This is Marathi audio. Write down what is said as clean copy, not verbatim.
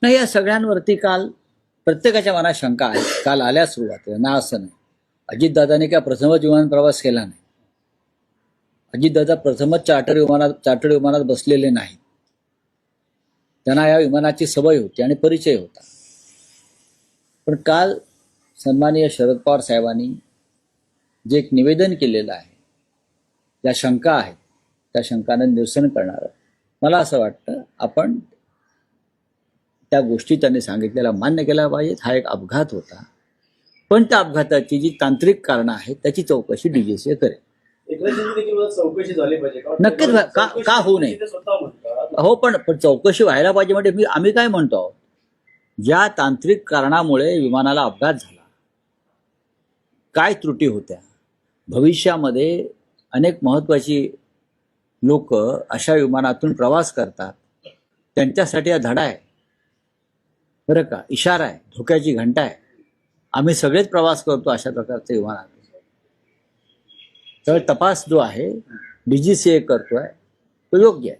नाही, या सगळ्यांवरती काल प्रत्येकाच्या मनात शंका आहे. काल आल्या सुरुवातीला, ना असं नाही. अजितदादांनी काय प्रथमच विमान प्रवास केला नाही. अजितदादा प्रथमच चार्टर्ड विमानात बसलेले नाहीत. त्यांना या विमानाची सवय होती आणि परिचय होता. पण काल सन्माननीय शरद पवार साहेबांनी जे एक निवेदन केलेलं आहे, ज्या शंका आहेत त्या शंकांना निरसन करणार. मला असं वाटतं आपण त्या गोष्टी त्यांनी सांगितलेल्या मान्य केल्या पाहिजेत. हा एक अपघात होता, पण त्या अपघाताची जी तांत्रिक कारणं आहेत त्याची चौकशी डीजीसीए करेल. चौकशी झाली पाहिजे नक्कीच. का होऊ नये? हो, पण चौकशी व्हायला पाहिजे. म्हणजे आम्ही काय म्हणतो, ज्या तांत्रिक कारणामुळे विमानाला अपघात झाला, काय त्रुटी होत्या, भविष्यामध्ये अनेक महत्वाची लोक अशा विमानातून प्रवास करतात, त्यांच्यासाठी हा धडा आहे बरं का, इशारा आहे, धोक्याची घंटा आहे. आम्ही सगळेच प्रवास करतो अशा प्रकारचे विमानात. तर तपास जो आहे डीजीसीए करतोय तो योग्य आहे.